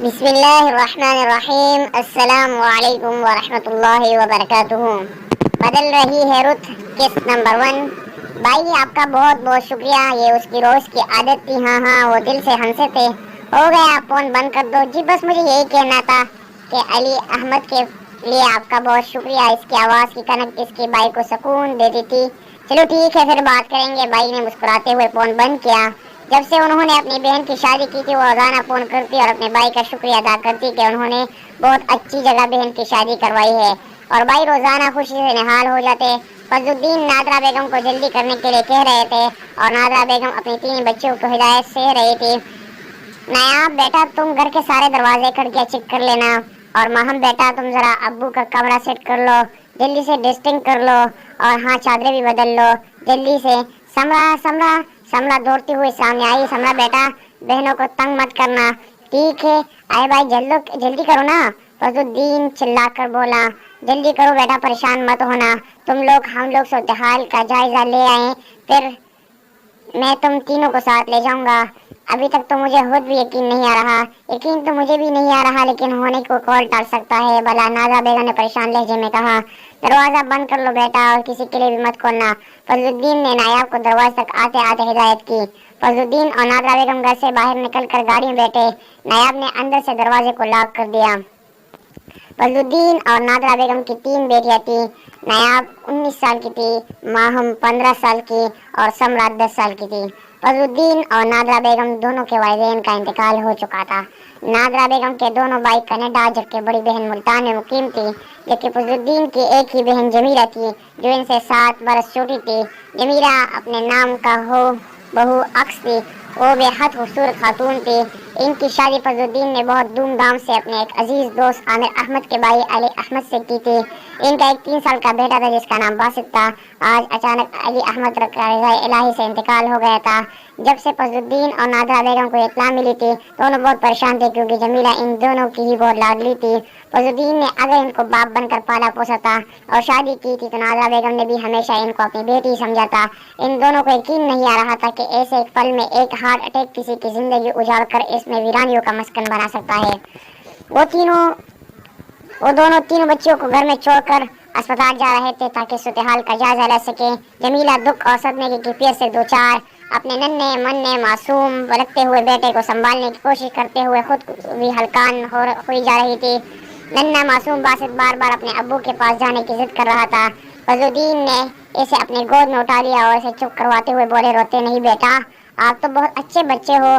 बिस्मिल्लाहिर्रहमानिर्रहीम। अस्सलामु अलैकुम वरहमतुल्लाहि वबरकातुहू। बदल रही है रुत किस्त नंबर 1। भाई आपका बहुत बहुत शुक्रिया। ये उसकी रोज की आदत थी। हाँ हाँ, वो दिल से हंसे थे। हो गया, फोन बंद कर दो जी। बस मुझे यही कहना था कि अली अहमद के लिए आपका बहुत शुक्रिया। इसकी आवाज की कनक इसकी भाई को सुकून देती थी। चलो ठीक है, फिर बात करेंगे। भाई ने मुस्कुराते हुए फोन बंद किया। जब से उन्होंने अपनी बहन की शादी की थी, वो रोजाना फोन करती और अपने भाई का शुक्रिया अदा करती कि उन्होंने बहुत अच्छी जगह बहन की शादी करवाई है। और भाई रोजाना खुशी से निहाल हो जाते। फजलुद्दीन नादरा बेगम को जल्दी करने के लिए कह रहे थे और नादरा बेगम अपनी 3 बच्चों को हिदायत से रही थी। नायाब बेटा, तुम घर के सारे दरवाजे खिड़कियां चेक कर लेना। और महम बेटा, तुम जरा अब्बू का कमरा सेट कर लो, जल्दी से डस्टिंग कर लो। और हाँ, चादरें भी बदल लो जल्दी से। समरा समरा समरा दौड़ती हुई सामने आई। समरा बेटा, बहनों को तंग मत करना। ठीक है आए भाई, जल्दी करो ना। फजलुद्दीन चिल्लाकर बोला, जल्दी करो बेटा, परेशान मत होना। हम लोग सूरत हाल का जायजा ले आए, फिर मैं तुम तीनों को साथ ले जाऊंगा। अभी तक तो मुझे खुद भी यकीन नहीं आ रहा। यकीन तो मुझे भी नहीं आ रहा, लेकिन होने को कौन टाल सकता है भला। नाज़ा बेगम ने परेशान लहजे में कहा। दरवाजा बंद कर लो बेटा और किसी के लिए भी मत खोलना। फजलुद्दीन ने नायाब को दरवाजे तक आते आते हिदायत की। फजलुद्दीन और नाज़ा बेगम घर से बाहर निकल कर गाड़ी में बैठे। नायाब ने अंदर से दरवाजे को लॉक कर दिया। फजलुद्दीन और नादरा बेगम की 3 बेटियां थी। नायाब 19 साल की थी, माहम 15 साल की और समरा 10 साल की थी। फजलुद्दीन और नादरा बेगम दोनों के वालिदैन का इंतकाल हो चुका था। नादरा बेगम के दोनों भाई कनाडा, जबकि बड़ी बहन मुल्तान में मुकीम थी। जबकि फजलुद्दीन की एक ही बहन जमीला थी, जो इनसे 7 बरस छोटी थी। जमीला अपने नाम का हो बहु अक्स थी। वो बेहद खूबसूरत खातून थी। इनकी शादी फजलुद्दीन ने बहुत धूमधाम से अपने एक अजीज दोस्त आमिर अहमद के भाई अली अहमद से की थी। इनका एक 3 साल का बेटा था जिसका नाम बासित था। आज अचानक अली अहमद का इलाही से इंतकाल हो गया था। जब से फजलुद्दीन और नादरा बेगम को इत्तला मिली थी, दोनों बहुत परेशान थे, क्योंकि जमीला इन दोनों की ही बहुत लाडली थी। फजलुद्दीन ने अगर इनको बाप बनकर पाला पोसा था और शादी की थी, तो नादरा बेगम ने भी हमेशा इनको अपनी बेटी समझा था। इन दोनों को यकीन नहीं आ रहा था कि ऐसे एक पल में एक हार्ट अटैक किसी की जिंदगी उजाड़ कर इसमें वीरानियों का मस्कन बना सकता है। वो दोनों तीनों बच्चियों को घर में छोड़कर अस्पताल जा रहे थे ताकि सूरत-ए-हाल का जायजा ले सके। जमीला दुख और सदमे की कैफियत से दो चार अपने नन्हे मन्ने मासूम लगते हुए बेटे को संभालने की कोशिश करते हुए खुद भी हलकान हुई जा रही थी। नन्हा मासूम बासित बार बार अपने अब्बू के पास जाने की जिद कर रहा था। फजलुद्दीन ने इसे अपने गोद में उठा लिया और इसे चुप करवाते हुए बोले, रोते नहीं बेटा, आप तो बहुत अच्छे बच्चे हो,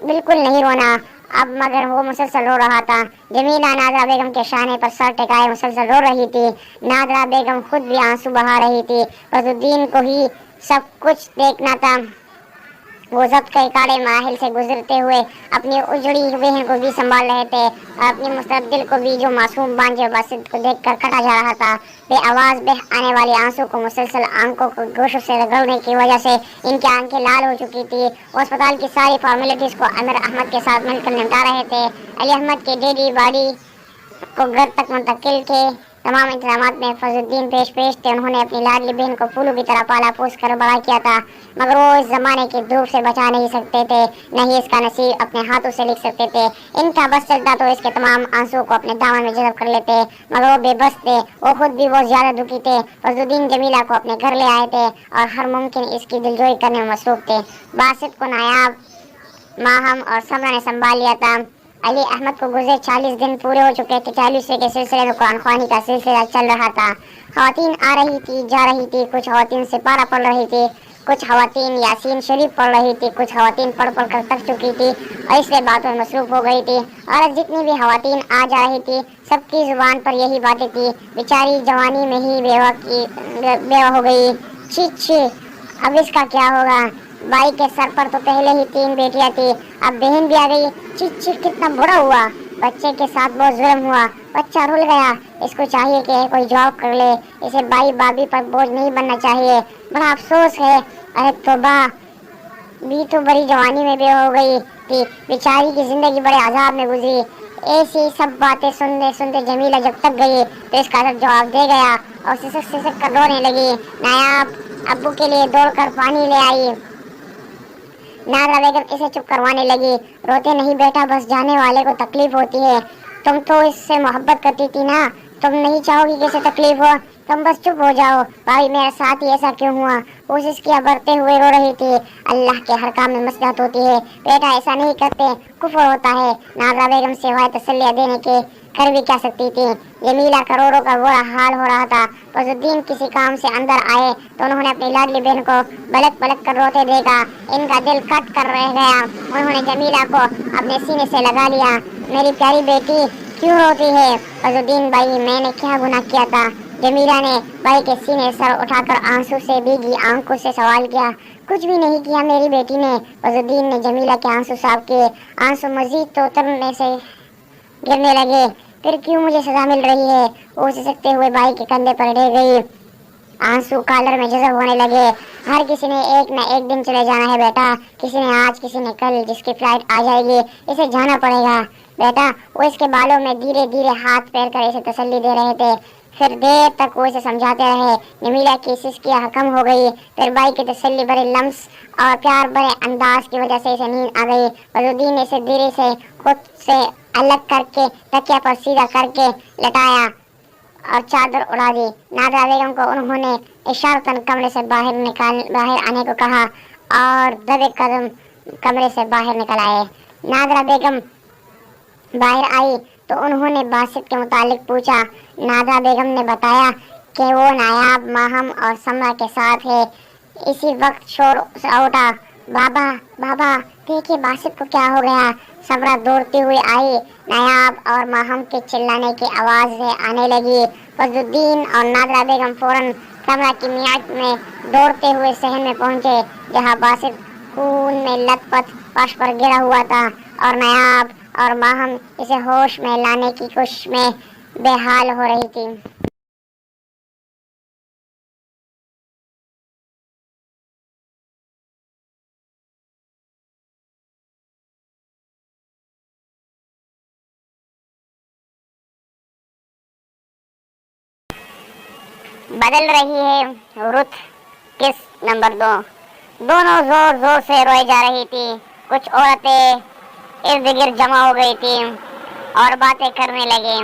बिल्कुल नहीं रोना अब। मगर वो मुसलसल रो रहा था। जमीला नादरा बेगम के शाने पर सर टिकाए मुसलसल रो रही थी। नादरा बेगम खुद भी आंसू बहा रही थी। फजलुद्दीन को ही सब कुछ देखना था। वो जब्त के काले माहिल से गुजरते हुए अपनी उजड़ी बहन को भी संभाल रहे थे और अपने मुस्तकबिल को भी, जो मासूम बांझे बासित को देखकर कटा जा रहा था। बेआवाज बह आने वाले आंसू को मुसलसल आंखों को गोशों से रगड़ने की वजह से इनकी आंखें लाल हो चुकी थी। वो अस्पताल की सारी फॉर्मेलिटीज को आमिर अहमद के साथ मिलकर निपटा रहे थे। अली अहमद के डेडी बॉडी को घर तक मुंतकिल थे। तमाम इंतजामात में फजलुद्दीन पेश थे। उन्होंने अपनी लाडली बहन को फूलों की तरह पाला पोस कर बड़ा किया था, मगर वो इस जमाने की धूप से बचा नहीं सकते थे, न ही इसका नसीब अपने हाथों से लिख सकते थे। इनका बस चलता तो इसके तमाम आंसुओं को अपने दामन में जज़ब कर लेते, मगर वो बेबस थे। वो खुद भी बहुत ज्यादा दुखी थे। फजलुद्दीन जमीला को अपने घर ले आए थे और हर मुमकिन इसकी दिलजोई करने में मसरूफ थे। बासित को नायाब, माहम और समरा ने संभाल लिया था। अली अहमद को गुजरे 40 दिन पूरे हो चुके थे। 40वें के सिलसिले में कुरान ख्वानी का सिलसिला चल रहा था। खवातीन आ रही थी, जा रही थी। कुछ खवातीन सिपारा पढ़ रही थी, कुछ खवातीन यासीन शरीफ पढ़ रही थी, कुछ खवातीन पढ़ पढ़ कर थक चुकी थी और इसलिए बातों में मसरूफ हो गई थी। और जितनी भी खवातीन आ जा रही थी, सबकी जुबान पर यही बातें थी, बेचारी जवानी में ही बेवा हो गई, छी अब इसका क्या होगा। भाई के सर पर तो पहले ही 3 बेटियां थी, अब बहन भी आ गई। छी कितना बुरा हुआ, बच्चे के साथ बहुत जुल्म हुआ, बच्चा रुल गया। इसको चाहिए कि कोई जॉब कर ले, इसे भाई भाभी पर बोझ नहीं बनना चाहिए। बड़ा अफसोस है। अरे तौबा, भी तो बड़ी जवानी में बेवा हो गई थी, बेचारी की जिंदगी बड़े अजाब में गुजरी। ऐसी सब बातें सुनते सुनते जमीला जब तक गई तो इसका जवाब दे गया और सिसक सिसक कर रोने लगी। नायाब अब्बू के लिए दौड़कर पानी ले आई। नाजरा बेगम इसे चुप करवाने लगी। रोते नहीं बेटा, बस जाने वाले को तकलीफ होती है। तुम तो इससे मोहब्बत करती थी ना, तुम नहीं चाहोगी कि इसे तकलीफ हो, तुम बस चुप हो जाओ। भाई मेरे साथ ही ऐसा क्यों हुआ? कोशिश किया बढ़ते हुए रो रही थी। अल्लाह के हर काम में मसलहत होती है बेटा, ऐसा नहीं करते, कुफ्र होता है। नाजरा बेगम सिवाय तसल्ली देने के कर भी क्या सकती थी? जमीला करोड़ों का बुरा हाल हो रहा था। फजलुद्दीन किसी काम से अंदर आए तो उन्होंने अपनी लाडली बहन को बलक बलक कर रोते देखा। इनका दिल कट कर रह गया। उन्होंने जमीला को अपने सीने से लगा लिया। मेरी प्यारी बेटी क्यों रोती है? फजलुद्दीन भाई, मैंने क्या गुनाह किया था? जमीला ने भाई के सीने सर उठाकर आंसू से भीगी आंखों से सवाल किया। कुछ भी नहीं किया मेरी बेटी ने। फजलुद्दीन ने जमीला के आंसू साफ किए। आंसू मजीद तो उतरने से गिरने लगे। फिर क्यों मुझे सजा मिल रही है? वो सिसकते हुए भाई के कंधे पर ढह गई। आंसू कॉलर में जज़ब होने लगे। हर किसी ने एक न एक दिन चले जाना है बेटा, किसी ने आज, किसी ने कल। जिसकी फ्लाइट आ जाएगी इसे जाना पड़ेगा बेटा। वो इसके बालों में धीरे धीरे हाथ पैर कर इसे तसल्ली दे रहे थे। फिर देर तक वो इसे समझाते रहे। जमीला की सिसकियां कम हो गई। फिर भाई की तसल्ली भरे लम्स और प्यार भरे अंदाज की वजह से इसे नींद आ गई। फजलुद्दीन ने इसे धीरे से खुद से अलग करके तकिया पर सीधा करके लटाया और चादर उड़ा दी। नाजरा बेगम को उन्होंने इशारतन कमरे से बाहर आने को कहा और दबे कदम कमरे से बाहर निकल आए। नाजरा बेगम बाहर आई तो उन्होंने बासित के मुतालिक पूछा। नाजरा बेगम ने बताया कि वो नायाब, माहम और समरा के साथ है। इसी वक्त शोर उठा, बाबा बाबा देखिए बासित को क्या हो गया। समरा दौड़ती हुई आई। नायाब और माहम के चिल्लाने की आवाज से आने लगी। फजलुद्दीन और नाजरा बेगम फौरन समरा की मियाद में दौड़ते हुए सहन में पहुंचे, जहां बासित खून में लथपथ फर्श पर गिरा हुआ था और नायाब और माहम इसे होश में लाने की कोशिश में बेहाल हो रही थी। बदल रही है रुत किस नंबर 2। दोनों जोर जोर से रोई जा रही थी। कुछ औरतें इर्द गिर्द जमा हो गई थी और बातें करने लगे।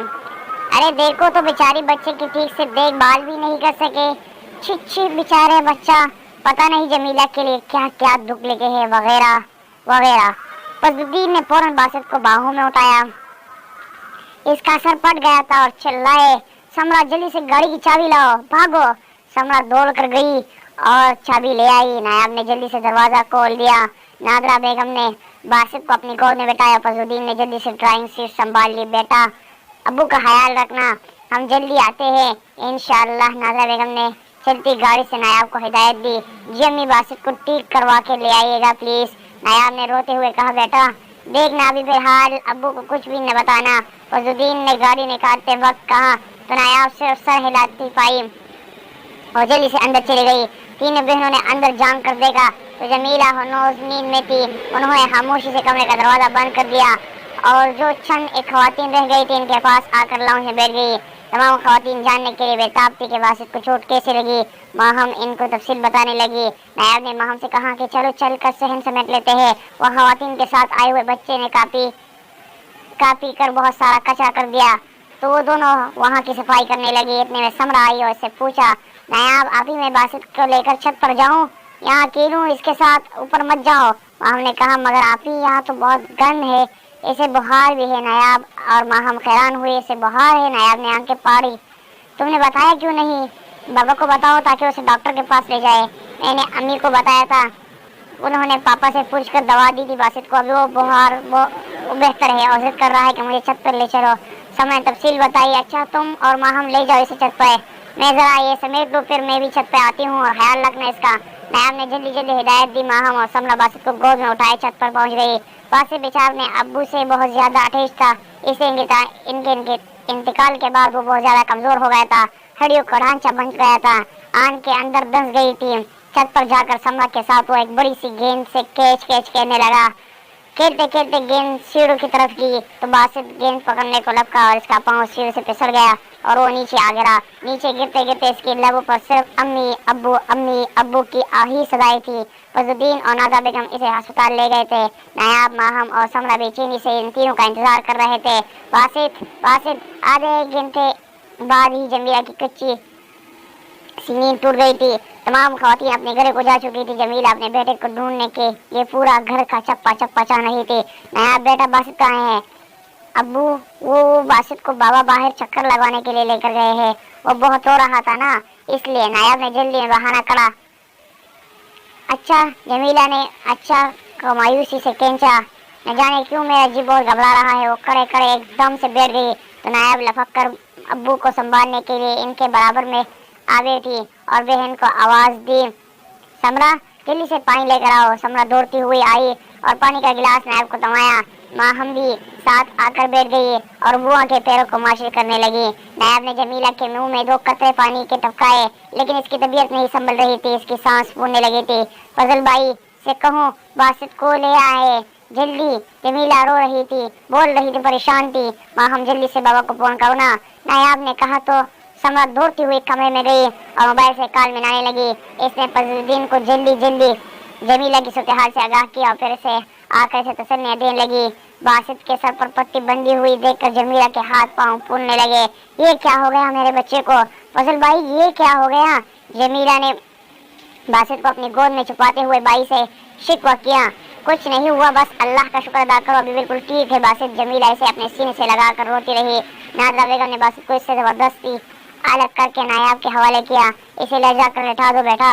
अरे देखो तो बेचारी बच्चे की ठीक से देखभाल भी नहीं कर सके। छी बेचारे बच्चा, पता नहीं जमीला के लिए क्या क्या दुख लेके है, वगैरह वगैरह। फजलुद्दीन ने फौरन बासित को बाहों में उठाया। इसका सर फट गया था और चिल्लाए, समरा जल्दी से गाड़ी की चाबी लाओ, भागो। समरा दौड़ कर गई और चाबी ले आई। नायाब ने जल्दी से दरवाजा खोल दिया। नाजरा बेगम ने बासित को अपनी गोद में बैठाया। फजलुद्दीन ने जल्दी से ड्राइंग सीट संभाल ली। बेटा अब्बू का ख्याल रखना, हम जल्दी आते हैं इंशाअल्लाह। नाजरा बेगम ने चलती गाड़ी से नायाब को हिदायत दी। जी अम्मी, बासित को ठीक करवा के ले आइएगा प्लीज। नायाब ने रोते हुए कहा, बेटा देखना अभी फिलहाल अब्बू को कुछ भी न बताना। फजलुद्दीन ने गाड़ी निकालते वक्त कहा तो नायाब सिर्फ सर हिलाती पाई और जल्दी से अंदर चली गई। तीनों बहनों ने अंदर झांक कर देखा तो जमीला हनोज नींद में थी। उन्होंने खामोशी से कमरे का दरवाजा बंद कर दिया और जो क्षण एक खवातीन रह गई थी इनके पास आकर लाउंज में बैठ गई। तमाम खवातीन जानने के लिए बेताब थी कि बासित को चोट कैसे लगी। माहम इनको तफसील बताने लगी। नायाब ने माहम से कहा कि चलो चल कर सहन समेट लेते हैं। वह खवातीन के साथ आए हुए बच्चे ने कापी कर बहुत सारा कचरा कर दिया तो वो दोनों वहाँ की सफाई करने लगी। इतने में समरा आई और इससे पूछा, नायाब अभी मैं बासित को लेकर छत पर जाऊँ? यहाँ अकेली हूँ, इसके साथ ऊपर मत जाओ। माहम ने कहा, मगर आप ही यहाँ तो बहुत गर्म है, इसे बुखार भी है। नायाब और माहम हैरान हुए, इसे बुखार है? नायाब ने आंखें फाड़ी। तुमने बताया क्यों नहीं? बाबा को बताओ ताकि उसे डॉक्टर के पास ले जाए। मैंने अम्मी को बताया था, उन्होंने पापा से पूछकर दवा दी थी बासित को। अभी वो बेहतर है और जिद कर रहा है कि मुझे छत पर ले चलो। समय तफसील बताइए। अच्छा तुम और माहम ले जाओ इसे छत पर, मैं जरा ये समेट दो, फिर मैं भी छत पे आती हूँ और ख्याल रखना इसका। नायाब ने जल्दी जल्दी हिदायत दी। माहम और समरा बासित को गोद में उठाए छत पर पहुँच गई। बासित बेचार ने अब्बू से बहुत ज्यादा अटैच था, इसे इनके इंतकाल के बाद वो बहुत ज्यादा कमजोर हो गया था, हड्डियों का ढांचा बन गया था, आन के अंदर दस गई थी। छत पर जाकर समरा के साथ वो एक बड़ी सी गेंद से कैच कहने लगा। खेलते खेलते गेंद सीढ़ी की तरफ की तो बासित गेंद पकड़ने को लपका और इसका पांव सीढ़ी से फिसल गया और वो नीचे आ गिरा। नीचे गिरते गिरते इसके लबों पर सिर्फ अम्मी अब्बू की आही सदाई थी। फजलुद्दीन और नाज़ा बेगम इसे अस्पताल ले गए थे। नायाब, माहम और समरा बेचैनी से इन तीनों का इंतजार कर रहे थे। बासित आधे घंटे बाद ही जमीला की कच्ची सी नींद टूट गई थी। तमाम खवातीन अपने घरों को जा चुकी थी। जमीला अपने बेटे को ढूंढने के लिए पूरा घर का चप्पा चप्पा चाह रही थी। नायाब, बेटा बासित कहाँ है? अब्बू, वो बासित को बाबा बाहर चक्कर लगवाने के लिए लेकर गए हैं। वो बहुत रो रहा था ना, इसलिए। नायाब ने जल्दी में बहाना करा। अच्छा, जमीला ने अच्छा को मायूसी से खींचा। न जाने क्यों मेरा जी बहुत घबरा रहा है। वो खड़े खड़े एकदम से बैठ गई तो नायाब लपक कर अब्बू को संभालने के लिए इनके बराबर में आ गई थी और बहन को आवाज दी, समरा जल्दी से पानी लेकर आओ। समरा दौड़ती हुई आई और पानी का गिलास नायब को थमाया। माँ हम भी साथ आकर बैठ गई और बुआ के पैरों को माशिश करने लगी। नायब ने जमीला के मुंह में 2 कतरे पानी के टपकाए, लेकिन इसकी तबीयत नहीं संभल रही थी। इसकी सांस फूलने लगी थी। फजल भाई से कहूँ बासित को ले आए जल्दी। जमीला रो रही थी, बोल रही थी, परेशान थी। माँ हम जल्दी से बाबा को फोन करो ना, नायाब ने कहा तो समरा दौड़ती हुई कमरे में गई और मोबाइल से कॉल मिलाने लगी। इसने फजलुद्दीन को जल्दी जमीला की सूरत हाल से आगाह किया और फिर से आकर से तसल्ली देने लगी। बासित के सर पर पट्टी बंधी हुई देखकर जमीला के हाथ पांव फूलने लगे। ये क्या हो गया मेरे बच्चे को? फजल भाई ये क्या हो गया? जमीला ने बासित को अपनी गोद में छुपाते हुए भाई से शिकवा किया। कुछ नहीं हुआ, बस अल्लाह का शुक्र अदा करो, अभी बिल्कुल ठीक है बासित। जमीला इसे अपने सीने से लगाकर रोती रही। नाज़ा बेगम ने बासित को इससे जबरदस्ती अलग करके नायाब के हवाले किया। इसे ले जाकर लेटा दो बेटा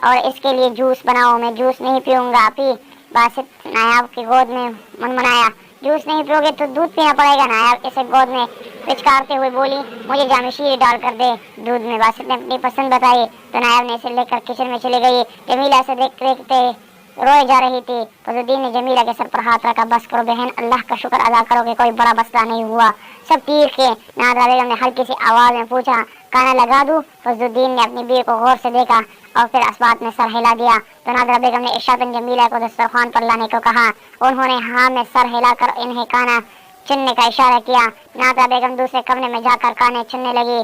और इसके लिए जूस बनाओ। मैं जूस नहीं पीऊंगा आपी। बासित नायाब की गोद में मनमनाया। जूस नहीं पियोगे तो दूध पीना पड़ेगा। नायाब इसे गोद में पिचकारते हुए बोली, मुझे जामिशीर डाल कर दे दूध में। बासित ने अपनी पसंद बताई तो नायाब ने इसे लेकर किचन में चली गई। जमीला से देखते देखते रोए जा रही थी। फजलुद्दीन ने जमीला के सर पर हाथ रखा। बस करो बहन, अल्लाह का शुक्र अदा करो कि कोई बड़ा मसला नहीं हुआ, सब ठीक है। नाज़ा बेगम ने हल्की सी आवाज में पूछा, खाना लगा दूं? फजलुद्दीन ने अपनी बीवी को गौर से देखा और फिर असबात में सर हिला दिया तो नाज़ा बेगम ने इशारतन जमीला को दस्तरखान पर लाने को कहा। उन्होंने हाँ में सर हिलाकर इन्हें खाना चुनने का इशारा किया। नाज़ा बेगम दूसरे कमरे में जाकर खाने चुनने लगी।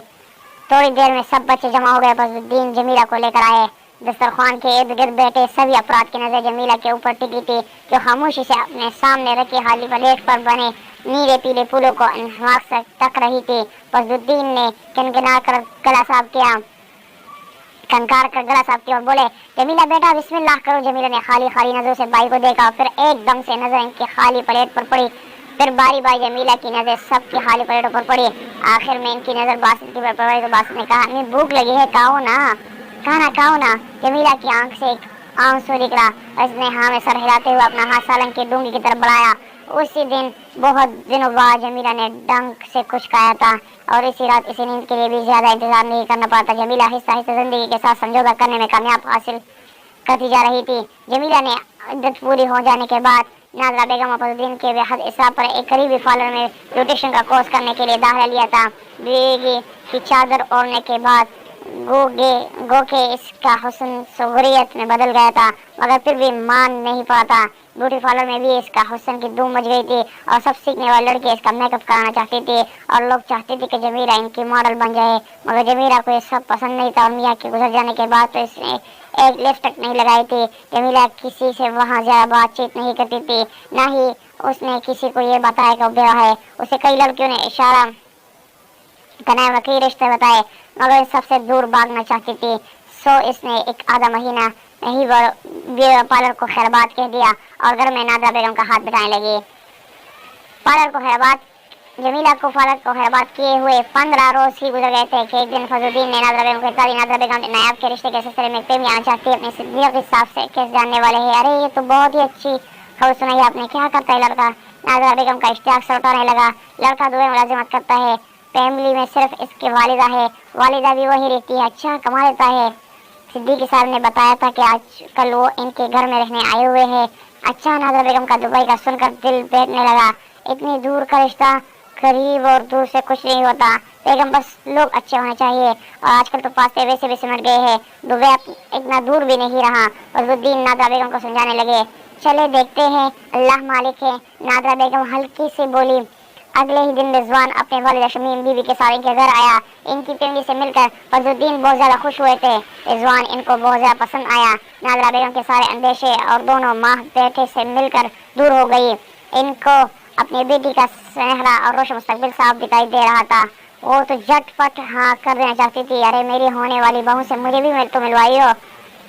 थोड़ी देर में सब बच्चे जमा हो गए। फजलुद्दीन जमीला को लेकर आए। दस्तरखान के इर्द गिर्द बैठे सभी अफराद की नजर जमीला के ऊपर टिकी थी, जो खामोशी से अपने सामने रखी खाली प्लेट पर बने नीले पीले फूलों को इंतज़ार से तक रही थी। फजलुद्दीन ने किनकिना कर गला साफ किया, कंकार कर गला साफ किया और बोले, जमीला बेटा बिस्मिल्लाह करो। जमीला ने खाली खाली नजरों से भाई को देखा, फिर एकदम से नजर इनकी खाली प्लेट पर पड़ी। फिर बारी बारी जमीला की नजर सबकी खाली प्लेटों पर पड़ी। आखिर में इनकी नजर बासित की पर पड़ी तो बासित ने कहा, हमें भूख लगी है, खाओ ना, खाना खाओ ना। जमीला की आंख से एक आंसू निकला और इसने हाँ में सर हिलाते हुए अपना हाथ सालन की डूंगी की तरफ बढ़ाया। उसी दिन बहुत दिनों बाद जमीला ने ढंग से कुछ खाया था और इसी रात इसी नींद के लिए भी ज्यादा इंतजार नहीं करना पड़ता। जमीला आहिस्ता आहिस्ता जिंदगी के साथ समझौता करने में कामयाब हासिल करती जा रही थी। जमीला ने इद्दत पूरी हो जाने के बाद नाज़ा बेगम और फजलुद्दीन के बेहद इस्सा पर एक करीबी पार्लर में ब्यूटिशियन का कोर्स करने के लिए दाखिला लिया था। बीवी की चादर ओढ़ने के बाद गो के इसका हुस्न सुगरियत में बदल गया था, मगर फिर भी मान नहीं पाता। ब्यूटी पार्लर में भी इसका हुस्न की धूम मच गई थी और सब सीखने वाली लड़की इसका मेकअप कराना चाहती थी और लोग चाहते थे कि जमीला इनकी मॉडल बन जाए, मगर जमीला को ये सब पसंद नहीं था और मियाँ के गुजर जाने के बाद तो इसने एक लिपस्टिक नहीं लगाई थी। जमीला किसी से वहाँ ज्यादा बातचीत नहीं करती थी, ना ही उसने किसी को ये बताया कि वो ब्याह है। उसे कई लड़कियों ने इशारा कनाए वकील रिश्ते बताए, मगर सबसे दूर भागना चाहती थी। सो इसने एक आधा महीना ही पार्लर को खैरबाद कह दिया और घर में नाज़ा बेगम का हाथ बिठाने लगी। पार्लर को खैरबाद जमीला को पार्लर को खैरबाद किए हुए 15 रोज ही गुजर गए थे कि एक दिन फजलुद्दीन ने नाज़ा बेगम को इत्तला दी। नाज़ा बेगम ने नायाब के रिश्ते के सिलसिले में प्रेमी आना चाहती है, अपने सिद्दीक के हिसाब से केस जानने वाले हैं। अरे ये तो बहुत ही अच्छी खबर सुनाई आपने, क्या करता है लड़का? नाज़ा बेगम का इश्तियाक से उठाने लगा। लड़का दुबई मुलाजिमत करता है, फैमिली में सिर्फ इसकी वालिदा है, वालिदा भी वही रहती है। अच्छा कमा लेता है। सिद्दीकी साहब ने बताया था कि आजकल वो इनके घर में रहने आए हुए हैं। अच्छा, नाज़ा बेगम का दुबई का सुनकर दिल बैठने लगा। इतनी दूर का रिश्ता, करीब और दूर से कुछ नहीं होता बेगम, बस लोग अच्छे होने चाहिए और आजकल तो पासे वैसे भी सिमट गए हैं, दुबई इतना दूर भी नहीं रहा। फजलुद्दीन नाज़ा बेगम को समझाने लगे, चले देखते हैं, अल्लाह मालिक है। नादरा बेगम हल्की से बोली। अगले ही दिन रिजवान अपने वालिदा शमीम बीवी के साथ इनके घर आया। इनकी फैमिली से मिलकर फजलुद्दीन बहुत ज्यादा खुश हुए थे। रिजवान इनको बहुत ज्यादा पसंद आया। नादरा बेगम के सारे अंदेशे और दोनों माँ बेटे से मिलकर दूर हो गई। इनको अपनी बेटी का सुनहरा और रोशन मुस्तकबिल साफ दिखाई दे रहा था। वो तो झटपट हाँ कर देना चाहती थी। अरे मेरी होने वाली बहू से मुझे भी तो मिलवाइयो,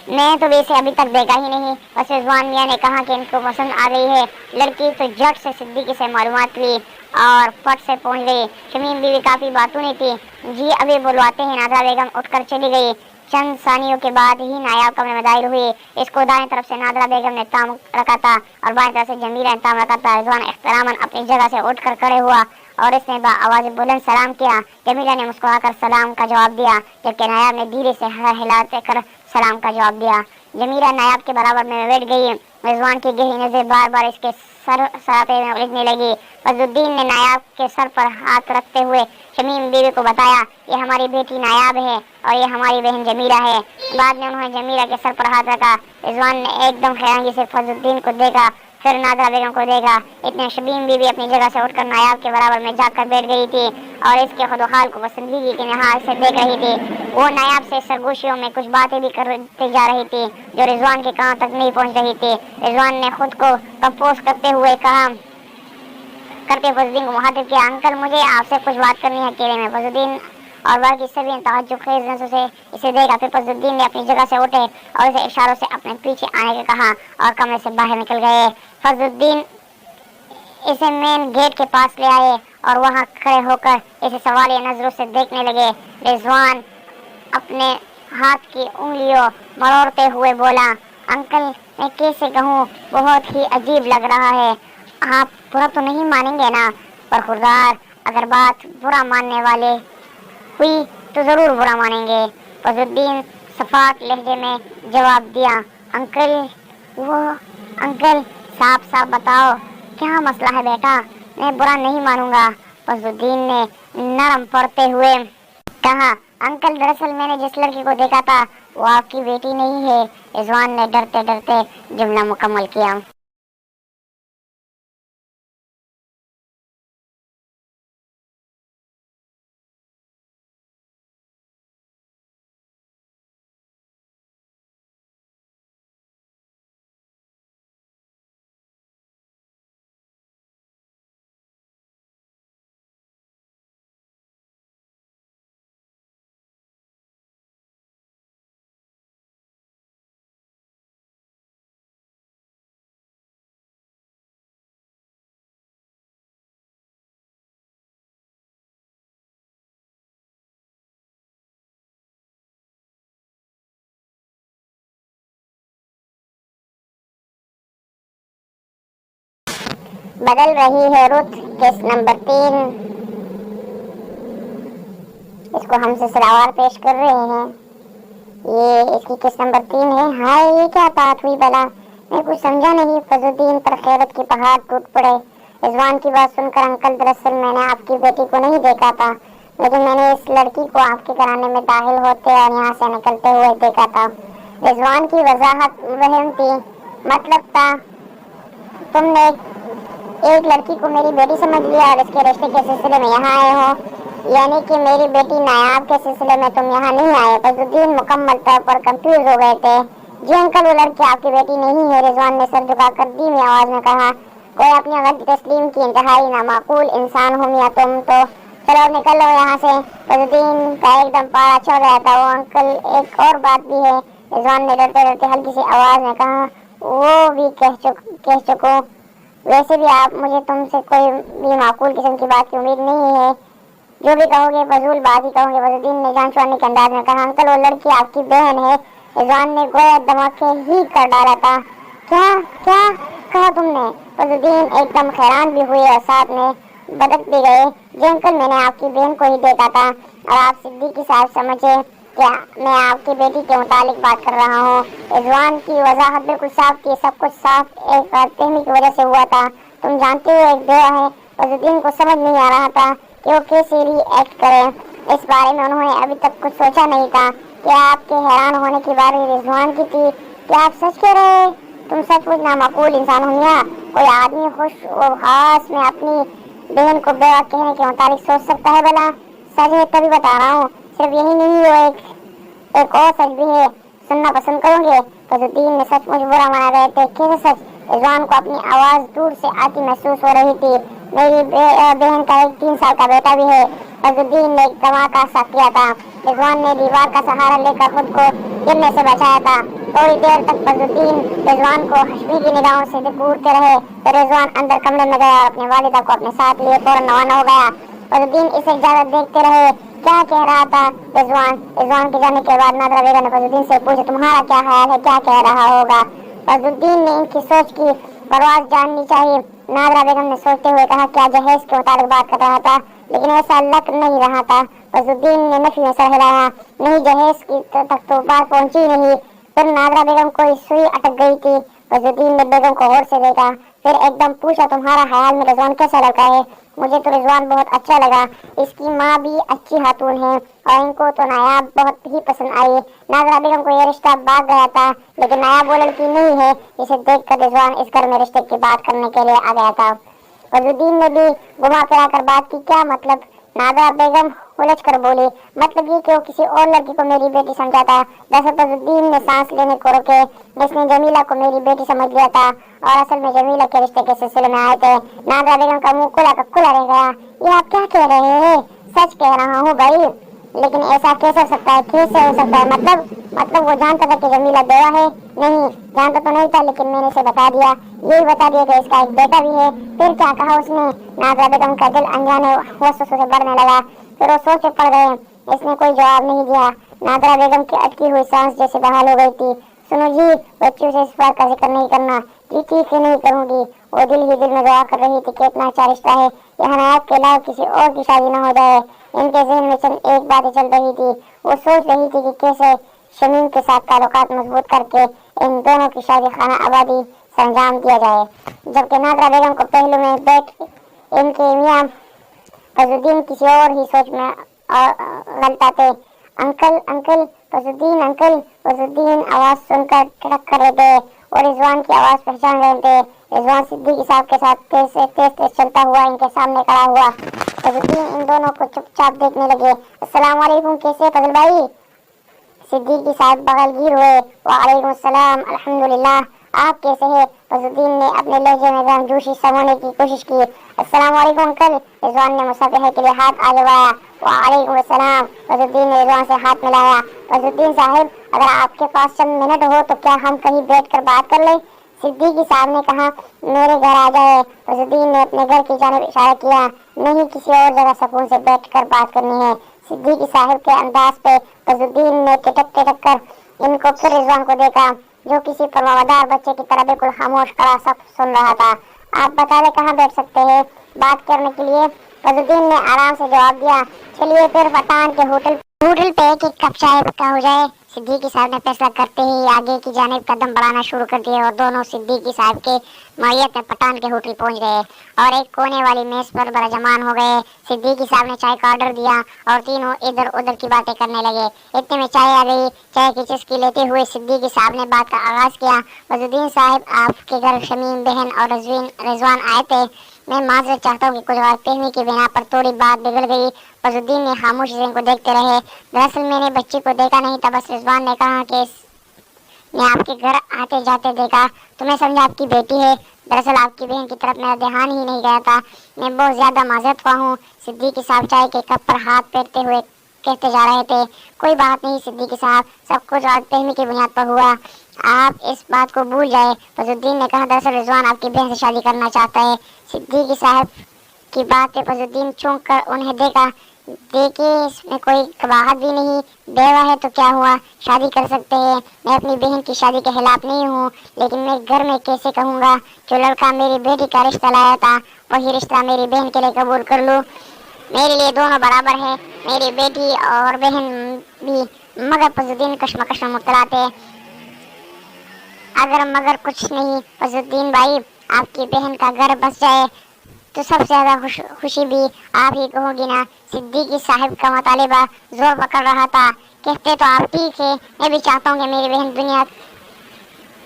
मैं तो वैसे अभी तक देखा ही नहीं। बस रिजवान मियाँ ने कहा कि इनको पसंद आ गई है। लड़की तो झट से सिद्दीकी से मालूमात ली और फट से पहुंच गई। शमीम बीवी काफी बातूं नहीं थी। जी अभी बुलवाते हैं। नादरा बेगम उठकर चली गई। चंद सानियों के बाद ही नायाब कमरे में दाखिल हुई। इसको दाएं तरफ से नादरा बेगम ने ताम रखा था और बाएं तरफ से जमीला ने ताम रखा था। रिजवान एहतरामन अपनी जगह से उठकर खड़े हुआ और इसने आवाज बुलंद सलाम किया। जमीला ने मुस्कुराकर सलाम का जवाब दिया, जबकि नायाब ने धीरे से हिलाते कर सलाम का जवाब दिया। जमीला नायाब के बराबर में बैठ गई। रिजवान की गहरी नजर बार बार इसके सरापे में उलझने लगी। फजलुद्दीन ने नायाब के सर पर हाथ रखते हुए शमीम बीवी को बताया, ये हमारी बेटी नायाब है और ये हमारी बहन जमीला है। बाद में उन्होंने जमीला के सर पर हाथ रखा। रिजवान ने एकदम हैरानी से फजलुद्दीन को देखा, फिर नादरा बेगम को देखा। इतने शमीम बीवी अपनी जगह से उठकर नायाब के बराबर में जाकर बैठ गई थी और इसके खुदोखाल को पसंदीदी के निहार से देख रही थी। वो नायाब से सरगोशियों में कुछ बातें भी करती जा रही थी जो रिजवान के कान तक नहीं पहुंच रही थी। रिजवान ने खुद को कंपोज करते हुए कहा, करके फजलुद्दीन को मुखातिब किया, अंकल मुझे आपसे कुछ बात करनी है अकेले में। फजलुद्दीन और बाकी सभी ने ताज्जुब खेज नजरों से इसे देखा। फिर फजलुद्दीन ने अपनी जगह से उठे और इसे इशारों से अपने पीछे आने का कहा और कमरे से बाहर निकल गए। फजलुद्दीन इसे मेन गेट के पास ले आए और वहां खड़े होकर इसे सवालिया नजरों से देखने लगे। रिजवान अपने हाथ की उंगलियों मरोड़ते हुए बोला, अंकल मैं कैसे कहूँ, बहुत ही अजीब लग रहा है। आप बुरा तो नहीं मानेंगे ना? पर खुरदार, अगर बात बुरा मानने वाले हुई तो जरूर बुरा मानेंगे। फजलुद्दीन सफात लहजे में जवाब दिया, अंकल साफ साफ बताओ क्या मसला है बेटा, मैं बुरा नहीं मानूंगा। फजलुद्दीन ने नरम पड़ते हुए कहा, अंकल दरअसल मैंने जिस लड़की को देखा था वो आपकी बेटी नहीं है। रिजवान ने डरते डरते जुमला मुकम्मल किया। बदल रही है रुत केस नंबर 3। इसको हम सिलसिलावार पेश कर रहे हैं। ये इसकी केस नंबर 3 है। हाय ये क्या बात हुई भला, मैं कुछ समझा नहीं। फजलुद्दीन पर खैरत की पहाड़ टूट पड़े। रिजवान की बात सुनकर, अंकल दरअसल मैंने आपकी बेटी को नहीं देखा था, लेकिन मैंने इस लड़की को आपके घराने में दाखिल होते और यहाँ से निकलते हुए देखा था। रिजवान की वजाहत वहम थी, मतलब था तुमने एक लड़की को मेरी बेटी समझ लिया और इसके रिश्ते के सिलसिले में यहाँ आए हो, यानी कि मेरी बेटी नायाब के सिलसिले में तुम यहाँ नहीं आए। फजलुद्दीन मुकम्मल तौर पर कंफ्यूज हो गए थे। जी अंकल, वो लड़की आपकी बेटी नहीं है। रिजवान ने सर झुकाकर धीमी आवाज में कहा। कोई अपनी गलती तस्लीम की इंतहाई नामाकूल इंसान हो मियां तुम तो। चलो निकल लो यहाँ से। फजलुद्दीन का एकदम पारा चढ़ रहा था। वो अंकल एक और बात भी है, रिजवान ने डरते डरते हल्की सी आवाज में कहा। वो भी कह चुको। वैसे भी आप मुझे तुमसे कोई भी माकूल किस्म की बात की उम्मीद नहीं है। जो भी कहोगे फजूल बात ही कहोगे। फजलुद्दीन ने जान छुड़ाने के अंदाज में कहा, अंकल वो लड़की आपकी बहन है। रिजवान ने गोया धमाके ही कर डाला था। क्या क्या कहा तुमने? फजलुद्दीन एकदम हैरान भी हुए और साथ में बदक भी गए। जी अंकल, मैंने आपकी बहन को ही देखा था और आप सिद्दीकी साहब समझे क्या मैं आपकी बेटी के मुतालिक बात कर रहा हूँ। रिजवान की वजाहत बिल्कुल साफ थी। सब कुछ साफ एक गलतफहमी की वजह से हुआ था। तुम जानते हो एक दया है। फजलुद्दीन को समझ नहीं आ रहा था कि वो कैसे रिएक्ट करे। इस बारे में उन्होंने अभी तक कुछ सोचा नहीं था। क्या आपके हैरान होने की बारी रिजवान की थी? क्या आप सच कह रहे? तुम सचमुच नामाकूल इंसान हो मियां। कोई आदमी खुश व खास में अपनी बहन को बेवा कहने के मुताबिक सोच सकता है भला? सच है तभी बता रहा हूँ। सिर्फ यही नहीं, वो एक और सच भी है, सुनना पसंद करोगे? फजलुद्दीन ने सचमुच बुरा मना रहे थे। कैसे सच? रिजवान को अपनी आवाज दूर से आती महसूस हो रही थी। मेरी बहन का एक 3 साल का बेटा भी है। फजलुद्दीन ने एक धमाका सा किया था। रिजवान ने दीवार का सहारा लेकर खुद को गिरने से बचाया था। थोड़ी देर तक फजलुद्दीन रिजवान को हंसने की निगाहों से घूरते रहे। तो रिजवान अंदर कमरे में गया और अपनी वालिदा को अपने साथ लिए फौरन रवाना हो गया। फजलुद्दीन इसे ज्यादा देखते रहे। क्या कह रहा था रिजवान के जाने के बाद नादरा बेगम ने फजलुद्दीन से पूछा, तुम्हारा क्या ख्याल है, क्या कह रहा होगा? फजलुद्दीन ने इनकी सोच की परवाज़ जाननी चाहिए। नादरा बेगम ने सोचते हुए कहा, क्या जहेज के मुताबिक बात कर रहा था? लेकिन ऐसा लग नहीं रहा था। फजलुद्दीन ने नफी में सर हिलाया। नहीं, जहेज की तक तो बात पहुंची नहीं। फिर नादरा बेगम को सुई अटक गई थी। फजलुद्दीन ने बेगम को गौर से देखा, फिर एकदम पूछा, तुम्हारा ख्याल में रिजवान कैसा लड़का है? मुझे तो रिजवान बहुत अच्छा लगा। इसकी माँ भी अच्छी खातून है और इनको तो नायाब बहुत ही पसंद आई। नाजरा बेगम को यह रिश्ता भाग गया था, लेकिन नायाब वो लड़की नहीं है। इसे देखकर रिजवान इस घर में रिश्ते की बात करने के लिए आ गया था। फजलुद्दीन ने भी घुमा फिरा कर बात की। क्या मतलब? नादरा बेगम उलझ कर बोली, मतलब ये कि वो किसी और लड़की को मेरी बेटी समझा था। दरअसल फजलुद्दीन ने सांस लेने को रोके। इसने जमीला को मेरी बेटी समझ लिया था और असल में जमीला के रिश्ते के सिलसिले में आए थे। नादरा बेगम का मुंह खुला का खुला रह गया। ये आप क्या कह रहे हैं? सच कह रहा हूँ भाई। लेकिन ऐसा कैसे हो सकता है? कैसे हो सकता है? मतलब वो जानता था कि जमीला बेवा है? नहीं, जानता तो नहीं था, लेकिन मैंने इसे बता दिया। यही बता दिया कि इसका एक बेटा भी है। फिर क्या कहा उसने? नादरा बेगम का दिल अनजाने वसवसों से बढ़ने लगा। फिर वो सोच में पड़ गए। इसने कोई जवाब नहीं दिया। नादरा बेगम की अटकी हुई सांस जैसे बहाल हो गई थी। सुनो जी, बच्चियों से इस बात का जिक्र नहीं करना। जी ठीक है, नहीं करूंगी। वो दिल ही दिल में दुआ कर रही थी कि इतना अच्छा रिश्ता है, यहाँ नायब के अलावा किसी और की शादी न हो जाए। इनके ज़हन में चंद एक बात चल रही थी। वो सोच रही थी कि कैसे शमीम के साथ ताल्लुकात मजबूत करके इन दोनों की शादी खाना आबादी से अंजाम दिया जाए। जबकि नादरा बेगम को पहलू में बैठ इनके मियाँ फजलुद्दीन किसी और ही सोच में गलता थे। Uncle uncle, Fazluddin uncle. Fazluddin आवाज सुनकर ठिठक कर रहे थे और रिजवान की आवाज पहचान रहे थे। रिजवान सिद्दीकी साहब के साथ तेज चलता हुआ इनके सामने खड़ा हुआ। फजलुद्दीन इन दोनों को चुपचाप देखने लगे। अस्सलाम वालेकुम, कैसे फजल भाई? सिद्दीकी साहब बगलगीर हुए। वालेकुम अस्सलाम, अल्हम्दुलिल्लाह। आप कैसे हैं? फजलुद्दीन ने अपने लहजे में गर्मजोशी समझने की कोशिश की। अस्सलाम वालेकुम अंकल। रिजवान ने मुसाफिर के लिए हाथ आगे बढ़ाया। वालेकुम अस्सलाम। फजलुद्दीन ने रिजवान से हाथ मिलाया। फजलुद्दीन साहब, अगर आपके पास चंद मिनट हो तो क्या हम कहीं बैठकर बात कर लें? सिद्दीकी साहब ने कहा, मेरे घर आ जाए। फजलुद्दीन ने अपने घर की जानिब इशारा किया। नहीं, किसी और जगह सुकून से बैठकर बात करनी है। सिद्दीकी साहब के अंदाज पे फजलुद्दीन ने टिटक कर इनको फिर रिजवान को देखा, जो किसी परवादार बच्चे की तरह बिल्कुल खामोश खड़ा सब सुन रहा था। आप बता दें कहाँ बैठ सकते हैं बात करने के लिए? फजलुद्दीन ने आराम से जवाब दिया, चलिए फिर पठान के होटल पे एक कप चाय का हो जाए। सिद्दीकी साहब ने फैसला करते ही आगे की जानिब कदम बढ़ाना शुरू कर दिए और दोनों सिद्दीकी साहब के मय्यत में पठान के होटल पहुंच गए और एक कोने वाली मेज पर बराजमान हो गए। सिद्दीकी साहब ने चाय का ऑर्डर दिया और तीनों इधर उधर की बातें करने लगे। इतने में चाय आ गई। चाय की चुस्की लेते हुए सिद्दीकी साहब ने बात का आगाज किया। फजलुद्दीन साहब, आपके घर शमीम बहन और रिजवान आए थे। मैं माजरत चाहता हूँ कि कुछ गलतफहमी की बिना पर थोड़ी बात बिगड़ गई। फजलुद्दीन ने खामोशी से इनको देखते रहे। दरअसल मैंने बच्ची को देखा नहीं था, बस रिजवान ने कहा कि मैं आपके घर आते जाते देखा तो मैं समझा आपकी बेटी है। दरअसल आपकी बहन की तरफ मेरा ध्यान ही नहीं गया था। मैं बहुत ज्यादा माजरत हुआ हूँ। सिद्दीकी साहब चाय के कप पर हाथ फेरते हुए कहते जा रहे थे। कोई बात नहीं सिद्दीकी साहब, सब कुछ गलतफहमी की बुनियाद पर हुआ, आप इस बात को भूल जाए। फजलुद्दीन ने कहा, दरअसल रिजवान आपकी बहन से शादी करना चाहता है। सिद्दीकी साहब की बात पे फजलुद्दीन चौंक कर उन्हें देखा। देखिए, इसमें कोई कबाहत भी नहीं। बेवा है तो क्या हुआ, शादी कर सकते हैं। मैं अपनी बहन की शादी के खिलाफ नहीं हूँ, लेकिन मैं घर में कैसे कहूँगा जो लड़का मेरी बेटी का रिश्ता लाया था वही रिश्ता मेरी बहन के लिए कबूल कर लूँ? मेरे लिए दोनों बराबर है, मेरी बेटी और बहन भी। मगर फजलुद्दीन कश्मकश में मुब्तला थे। अगर मगर कुछ नहीं फजलुद्दीन भाई, आपकी बहन का घर बस जाए तो सबसे ज्यादा खुशी भी आप ही को होगी ना? सिद्दीकी साहब का मुतालिबा जोर पकड़ रहा था। कहते तो आप ठीक है, मैं भी चाहता हूँ कि मेरी बहन दुनिया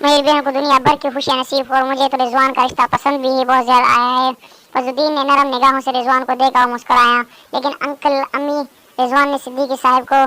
मेरी बहन को दुनिया भर की खुशियां नसीब हो और मुझे तो रिजवान का रिश्ता पसंद भी है, बहुत ज्यादा आया है। फजलुद्दीन ने नरम निगाहों से रिजवान को देखा और मुस्कुराया। लेकिन अंकल अम्मी, रिजवान ने सिद्दीकी साहब को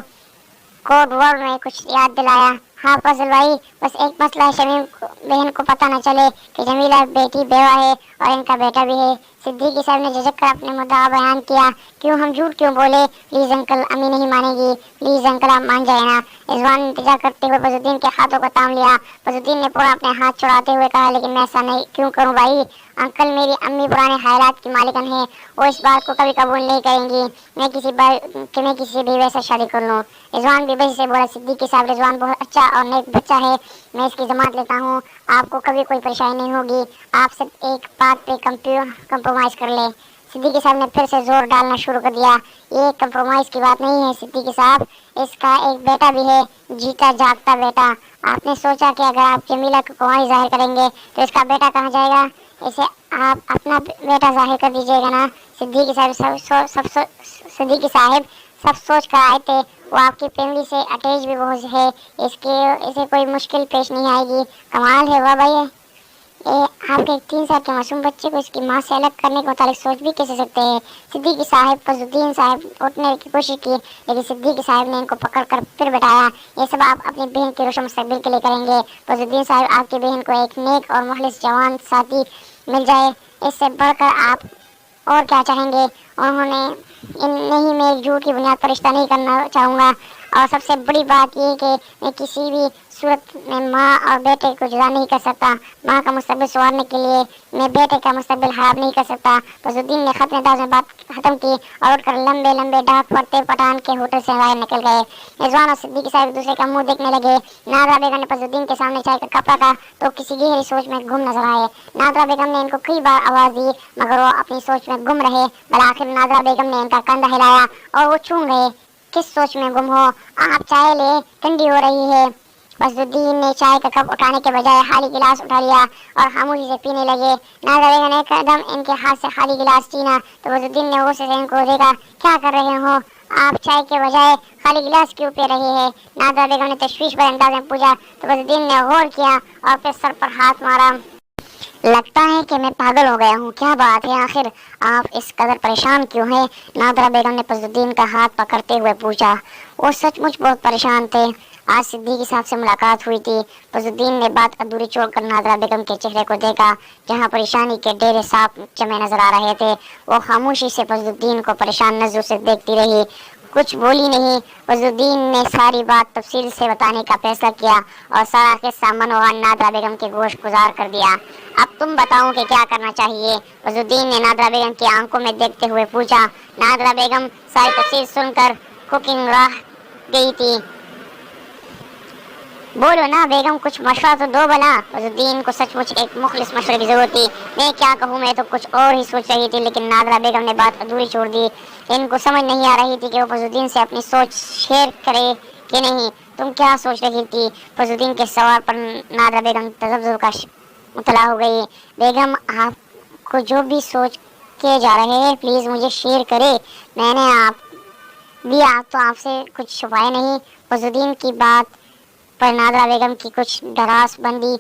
कोड वर्ड में कुछ याद दिलाया। हाँ फजल भाई, बस एक मसला है, शमीम बहन को पता न चले कि जमीला बेटी बेवा है और इनका बेटा भी है। सिद्दीकी साहब ने झिझक कर अपने मुद्दा बयान किया। क्यों, हम झूठ क्यों बोले? प्लीज अंकल, अम्मी नहीं मानेगी, प्लीज अंकल आप मान जाए ना। रिजवान ने इंतजार करते हुए फजलुद्दीन के हाथों को थाम लिया। फजलुद्दीन ने पूरा अपने हाथ छुड़ाते हुए कहा, लेकिन मैं ऐसा नहीं क्यों करूं भाई? अंकल, मेरी अम्मी पुराने ख्यालात की मालिकन है, वो इस बात को कभी कबूल नहीं करेंगी मैं किसी भी वैसे शादी कर लूँ। रिजवान बेबसी से बोला। सिद्दीकी साहब, रिजवान बहुत अच्छा और नेक बच्चा है, मैं इसकी जमानत लेता हूँ, आपको कभी कोई परेशानी नहीं होगी, आप सिर्फ एक बात पे कंप्रोमाइज कर ले। सिद्दीकी साहब ने फिर से जोर डालना शुरू कर दिया। ये कंप्रोमाइज की बात नहीं है सिद्दीकी साहब, इसका एक बेटा भी है, जीता जागता बेटा। आपने सोचा कि अगर आप जमीला को कुंवारी जाहिर करेंगे तो इसका बेटा कहाँ जाएगा? इसे आप अपना बेटा जाहिर कर दीजिएगा ना। सिद्दीकी साहब सब सोच कर आए थे, वो आपकी फैमिली से अटैच भी बहुत है, इसे कोई मुश्किल पेश नहीं आएगी। कमाल है वाह भाई, आपके 3 साल के मासूम बच्चे को इसकी माँ से अलग करने के मुताबिक सोच भी कैसे सकते हैं? सिद्दीकी साहब, फजलुद्दीन साहब उठने की कोशिश की, लेकिन सिद्दीकी साहब ने इनको पकड़ कर फिर बैठाया। ये सब आप अपनी बहन के रोशन मुस्तकबिल के लिए करेंगे। फजलुद्दीन साहब, आपकी बहन को एक नेक और मुखलिस जवान साथी मिल जाए, इससे बढ़कर आप और क्या चाहेंगे? उन्होंने नहीं, मैं एक झूठ की बुनियाद पर रिश्ता नहीं करना चाहूँगा, और सबसे बड़ी बात ये कि मैं किसी भी सूरत में माँ और बेटे को जुदा नहीं कर सकता। माँ का मुस्तकबिल संवारने के लिए मैं बेटे का मुस्तकबिल खराब नहीं कर सकता। फजलुद्दीन ने खत्म अंदाज में बात खत्म की और उठकर लंबे लंबे डाक पड़ते पठान के होटल से बाहर निकल गए। रिजवान और सिद्दीकी साहब एक दूसरे का मुंह देखने लगे। नादरा बेगम ने फजलुद्दीन के सामने चाय का कप रखा तो किसी गहरी सोच में गुम नजर आए। नादरा बेगम ने इनको कई बार आवाज दी, मगर वो अपनी सोच में गुम रहे। बल आखिर नादरा बेगम ने इनका कंधा हिलाया और वो चूम गए। किस सोच में गुम हो आप? चाय ले, ठंडी हो रही है। फजलुद्दीन ने चाय का कप उठाने के बजाय खाली गिलास उठा लिया और खामोशी से पीने लगे। नादरा बेगम ने एकदम इनके हाथ से खाली गिलास छीना तो फजलुद्दीन ने गुस्से से इनको देखा। क्या कर रहे हो आप? चाय के बजाय खाली गिलास क्यों पी रहे हैं? नादरा बेगम ने तशवीश भरे अंदाज में पूछा तो फजलुद्दीन ने गौर किया और फिर सर पर हाथ मारा। लगता है कि मैं पागल हो गया हूँ, क्या बात है, आखिर आप इस कदर परेशान क्यों हैं? नादरा बेगम ने फजलुद्दीन का हाथ पकड़ते हुए पूछा। वो सचमुच बहुत परेशान थे। आज सिद्दीकी साहब से मुलाकात हुई थी। फजलुद्दीन ने बात अधूरी छोड़कर नादरा बेगम के चेहरे को देखा, जहाँ परेशानी के डेरे साफ चमे नजर आ रहे थे। वो खामोशी से फजलुद्दीन को परेशान नजरों से देखती रही, कुछ बोली नहीं। फजलुद्दीन ने सारी बात तफसील से बताने का फैसला किया और सारा किस्सा मनोहर नादरा बेगम के गोश गुजार कर दिया। अब तुम बताओ कि क्या करना चाहिए? फजलुद्दीन ने नादरा बेगम की आंखों में देखते हुए पूछा। नादरा बेगम सारी तफसील सुनकर कुकिंग रह गई थी। बोलो ना बेगम, कुछ मशवरा तो दो भला। फजलुद्दीन को सचमुच एक मुखलिस मशवरे की जरूरत थी। मैं क्या कहूँ, मैं तो कुछ और ही सोच रही थी, लेकिन नादरा बेगम ने बात अधूरी छोड़ दी। इनको समझ नहीं आ रही थी कि वो फजलुद्दीन से अपनी सोच शेयर करे कि नहीं। तुम क्या सोच रही थी? फजलुद्दीन के सवाल पर नादरा बेगम तजब्जुब का मुतला हो गई। बेगम, आपको जो भी सोच के जा रहे हैं प्लीज मुझे शेयर करे। मैंने आप तो आपसे कुछ छुपाए नहीं। फजलुद्दीन की बात पर नादरा बेगम की कुछ दराज बंदी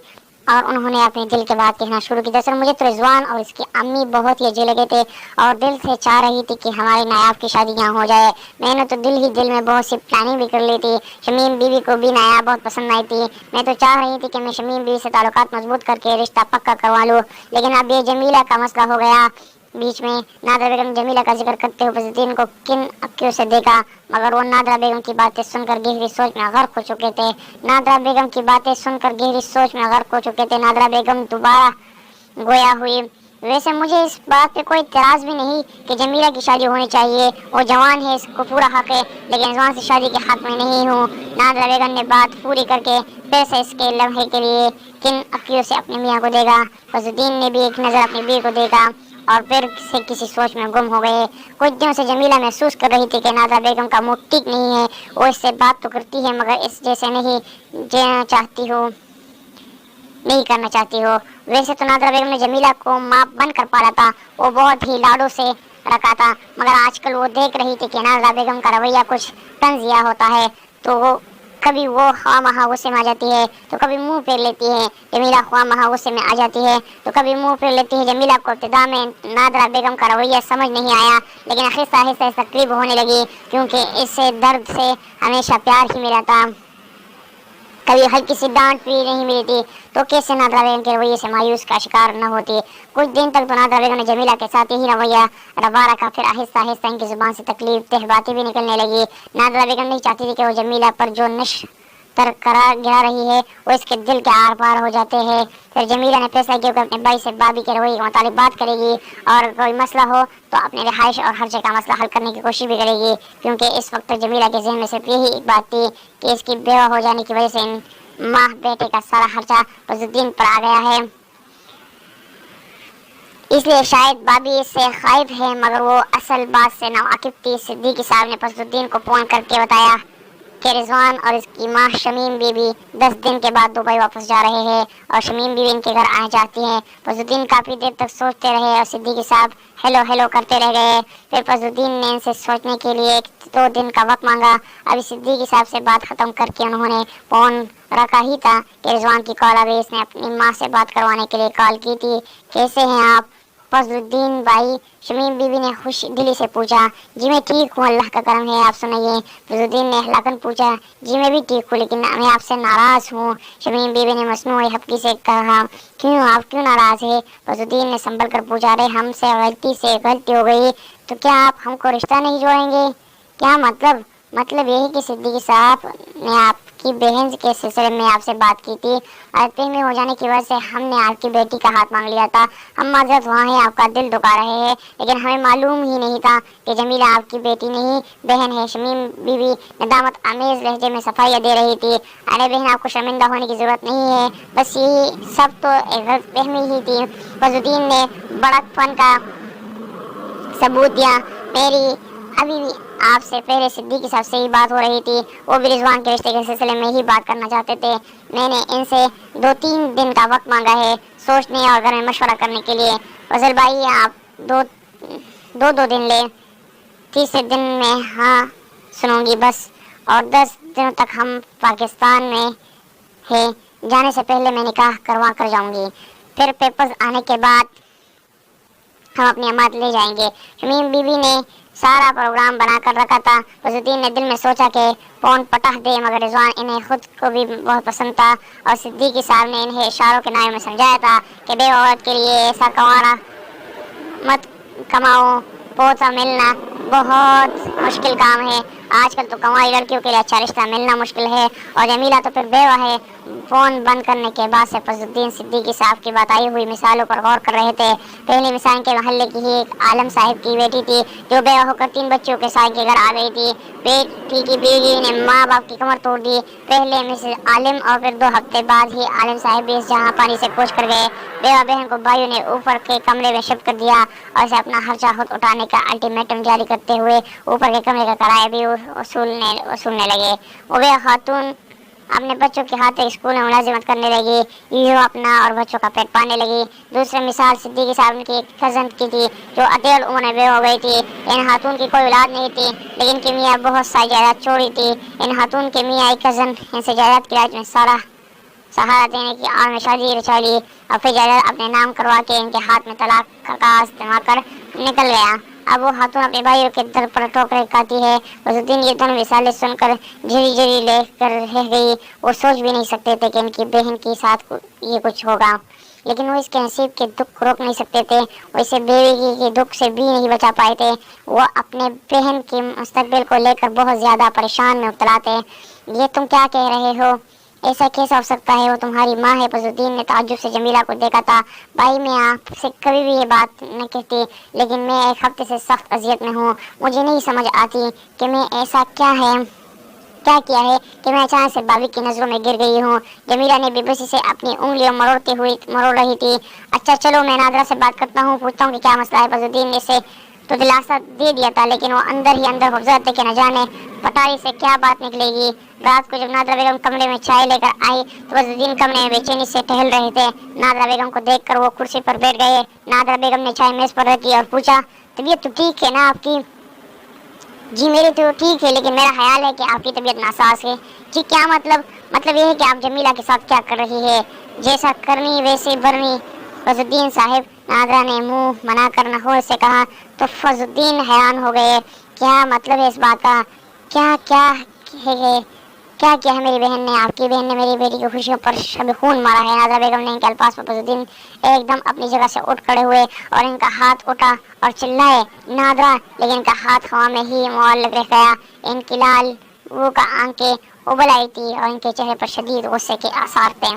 और उन्होंने अपने दिल के बात कहना शुरू की। दरअसल मुझे तो रिजवान और इसकी अम्मी बहुत ही अच्छे लगे थे और दिल से चाह रही थी कि हमारी नायाब की शादी यहाँ हो जाए। मैंने तो दिल ही दिल में बहुत सी प्लानिंग भी कर ली थी। शमीम बीवी को भी नायाब बहुत पसंद आई थी। मैं तो चाह रही थी कि मैं शमीम बीवी से ताल्लुकात मजबूत करके रिश्ता पक्का करवा लूँ, लेकिन अब ये जमीला का मसला हो गया बीच में। नादरा बेगम जमीला का जिक्र करते हुए फजलुद्दीन को किन अक्कियों से देखा, मगर वो नादरा बेगम की बातें सुनकर गहरी सोच में गर्क हो चुके थे। नादरा बेगम की बातें सुनकर गहरी सोच में गर्क हो चुके थे। नादरा बेगम दोबारा गोया हुई। वैसे मुझे इस बात पे कोई इतराज भी नहीं कि जमीला की शादी होनी चाहिए, वो जवान है, इसको पूरा हक है, लेकिन जवान से शादी के हक में नहीं हूँ। नादरा बेगम ने बात पूरी करके फिर से इसके लम्हे के लिए किन अक्कियों से अपने मियाँ को देखा। फजलुद्दीन ने भी एक नज़र अपनी बीवी को देखा और फिर से किसी सोच में गुम हो गए। कुछ दिनों से जमीला महसूस कर रही थी कि नादरा बेगम का मूड ठीक नहीं है। वो इससे बात तो करती है मगर इस जैसे नहीं करना चाहती हो। वैसे तो नादरा बेगम ने जमीला को माँ बनकर पाला था, वो बहुत ही लाडो से रखा था, मगर आजकल वो देख रही थी कि नादरा बेगम का रवैया कुछ तंजिया होता है तो वो कभी वो ख्वामखा गुस्से में आ जाती है तो कभी मुंह फेर लेती है। जमीला ख्वामखा गुस्से में आ जाती है तो कभी मुंह फेर लेती है। जमीला को इब्तिदा में नादरा बेगम का रवैया समझ नहीं आया, लेकिन आहिस्ता आहिस्ता तकलीफ होने लगी, क्योंकि इससे दर्द से हमेशा प्यार ही मिला था, कभी हल्की सी डांट भी नहीं मिली थी। तो कैसे नादरा बेगम के रवैये से मायूस का शिकार न होती। कुछ दिन तक तो नादरा बेगम ने जमीला के साथ यही रवैया रवा रखा, फिर आहिस्ता आहिस्ता इनकी जुबान से तकलीफ तह बातें भी निकलने लगी। नादरा बेगम नहीं चाहती थी कि वो जमीला पर जो नश तरकरा गिरा रही है वो इसके दिल के आर पार हो जाते हैं। फिर जमीला ने फैसला किया कि अपने भाई से बाबी के रवैये के मुतालिक बात करेगी, और कोई मसला हो तो अपने रिहाइश और खर्चे का मसला हल करने की कोशिश भी करेगी, क्योंकि इस वक्त जमीला के जहन में सिर्फ यही एक बात थी कि इसकी बेवा हो जाने की वजह से इन माँ बेटे का सारा खर्चा फजलुद्दीन पर आ गया है, इसलिए शायद बाबी इससे खाइफ है। मगर वो असल बात से नावाकिफ थी। सिद्दीकी साहब ने फजलुद्दीन को फोन करके बताया कि रिजवान और इसकी माँ शमीम बीबी 10 दिन के बाद दुबई वापस जा रहे हैं और शमीम बीबी इनके घर आना चाहती हैं। फजलुद्दीन काफ़ी देर तक सोचते रहे और सिद्दीकी साहब हेलो हेलो करते रह गए। फिर फजलुद्दीन ने इनसे सोचने के लिए 2 दिन का वक्त मांगा। अभी सिद्दीकी साहब से बात ख़त्म करके उन्होंने फ़ोन रखा ही था कि रिजवान की कॉल आ गई। इसने अपनी माँ से बात करवाने के लिए कॉल की थी। कैसे हैं आप फजलुद्दीन भाई? शमीम बीबी ने खुश दिली से पूछा। जी मैं ठीक हूँ, अल्लाह का करम है, आप सुनाइए। फजलुद्दीन ने हलाकन पूछा। जी मैं भी ठीक हूँ, लेकिन मैं आपसे नाराज़ हूँ। शमीम बीबी ने मसनूई हफ्की से कहा। क्यों, आप क्यों नाराज़ है? फजलुद्दीन ने संभल कर पूछा। अरे हमसे गलती हो गई तो क्या आप हमको रिश्ता नहीं जोड़ेंगे? क्या मतलब? मतलब यही कि सिद्दीकी साहब ने आपकी बहन के सिलसिले में आपसे बात की थी। में हो जाने की वजह से हमने आपकी बेटी का हाथ मांग लिया था। हम माजरत वहाँ हैं, आपका दिल दुखा रहे हैं, लेकिन हमें मालूम ही नहीं था कि जमीला आपकी बेटी नहीं बहन है। शमीम बीवी नदामत आमेज लहजे में सफाइयाँ दे रही थी। अरे बहन, आपको शर्मिंदा होने की ज़रूरत नहीं है, बस यही सब तो एक गलतफहमी ही थी। फजलुद्दीन ने बड़कपन का सबूत दिया। मेरी अभी भी आपसे पहले सिद्दीकी साहब से ही बात हो रही थी, वो भी रिजवान के रिश्ते के सिलसिले में ही बात करना चाहते थे। मैंने इनसे 2-3 दिन का वक्त मांगा है सोचने और घर में मशवरा करने के लिए। फजल भाई आप दो दिन ले, 30 दिन में हाँ सुनूंगी बस, और 10 दिनों तक हम पाकिस्तान में है। जाने से पहले मैं निकाह करवा कर जाऊंगी, फिर पेपर्स आने के बाद हम अपनी अमानत ले जाएंगे। शमीम बीबी ने सारा प्रोग्राम बना कर रखा था। फजलुद्दीन ने दिल में सोचा कि फोन पटख दे, मगर रिजवान इन्हें खुद को भी बहुत पसंद था और सिद्दीकी साहब ने इन्हें इशारों के नामे में समझाया था कि बे औरत के लिए ऐसा कमाना मत कमाओ, पोता मिलना बहुत मुश्किल काम है। आजकल तो कमाई लड़कियों के लिए अच्छा रिश्ता मिलना मुश्किल है, और जमीला तो फिर बेवा है। फ़ोन बंद करने के बाद से फजलुद्दीन सिद्दीकी साहब की बताई हुई मिसालों पर गौर कर रहे थे। पहली मिसाल के महल्ले की ही एक आलम साहब की बेटी थी जो बेवा होकर 3 बच्चों के साथ के घर आ गई थी। बेटी की बीवी ने माँ बाप की कमर तोड़ दी। पहले मिसेज आलिम और फिर 2 हफ्ते बाद ही आलिम साहब भी इस जहाँ पानी से कूच कर गए। बेवा बहन को भाइयों ने ऊपर के कमरे में शिफ्ट कर दिया और इसे अपना खर्चा खुद उठाने का अल्टीमेटम जारी करते हुए ऊपर के कमरे का किराया भी वसूलने लगे। वो बेवा खातून अपने बच्चों के हाथ एक स्कूल में मुलाजिमत करने लगी, यूँ अपना और बच्चों का पेट पाने लगी। दूसरी मिसाल सिद्दीकी साहब की एक कज़न की थी जो अकेले उम्र में बेवा हो गई थी। इन खातून की कोई औलाद नहीं थी, लेकिन कि मियाँ बहुत सारी जायदाद छोड़ी थी। इन खातून के मियाँ एक कज़न इनसे जायदाद की राज में सारा सहारा देने की आड़ में शादी रचा ली और फिर जायदाद अपने नाम करवा के इनके हाथ में तलाक का कागज जमा कर निकल गया। अब वो खातून अपने भाइयों के दर पर ठोकरें खाती है। फजलुद्दीन ये दोनों मिसालें सुनकर झिरी झिरी लेकर रह गई। वो सोच भी नहीं सकते थे कि इनकी बहन के साथ ये कुछ होगा, लेकिन वो इसके नसीब के दुख रोक नहीं सकते थे। वो इसे बेवी के दुख से भी नहीं बचा पाए थे। वो अपने बहन के मुस्तकबिल को लेकर बहुत ज़्यादा परेशान में मुब्तला थे। ये तुम क्या कह रहे हो? ऐसा कैसा हो सकता है? वो तुम्हारी माँ है। फजलुद्दीन ने ताज्जुब से जमीला को देखा था। भाई मैं आपसे कभी भी ये बात न कहती, लेकिन मैं एक हफ्ते से सख्त अजियत में हूँ। मुझे नहीं समझ आती कि मैं ऐसा क्या किया है कि मैं अचानक से भाभी की नज़रों में गिर गई हूँ। जमीला ने बेबसी से अपनी उंगलियां मरोड़ रही थी। अच्छा चलो मैं नादरा से बात करता हूँ, पूछता हूँ कि क्या मसला है। फजलुद्दीन ने से तो दिलासा दे दिया था, लेकिन वो अंदर ही अंदर खुफजत थे कि न जाने पटारी से क्या बात निकलेगी। रात को जब नादरा बेगम कमरे में चाय लेकर आई तो फजलुद्दीन कमरे में बेचैनी से टहल रहे थे। नादरा बेगम को देखकर वो कुर्सी पर बैठ गए। नादरा बेगम ने चाय मेज पर रखी और पूछा, तबीयत तो ठीक है ना आपकी? جی میری تو ٹھیک ہے، لیکن میرا خیال ہے کہ آپ کی طبیعت ناساز ہے۔ جی کیا مطلب یہ ہے کہ آپ جمیلہ کے ساتھ کیا کر رہی ہے؟ جیسا کرنی ویسے برنی۔ فضل الدین صاحب، نادرہ نے منہ منا کر نحور سے کہا تو فضل الدین حیران ہو گئے۔ کیا مطلب ہے اس بات کا؟ کیا ہے میری بہن نے، آپ کی بہن نے میری بیٹی کی خوشیوں پر شب خون مارا ہے؟ نادرہ بیگم نے ان کے الفاظ پر فضل الدین ایک دم اپنی جگہ سے اٹھ کھڑے ہوئے اور ان کا ہاتھ اٹھا اور چلائے نادرہ، لیکن ان کا ہاتھ ہوا میں ہی معلق رہ گیا۔ ان کی لال وہ کا آنکھیں ابل آئی تھی اور ان کے چہرے پر شدید غصے کے آثار تھے۔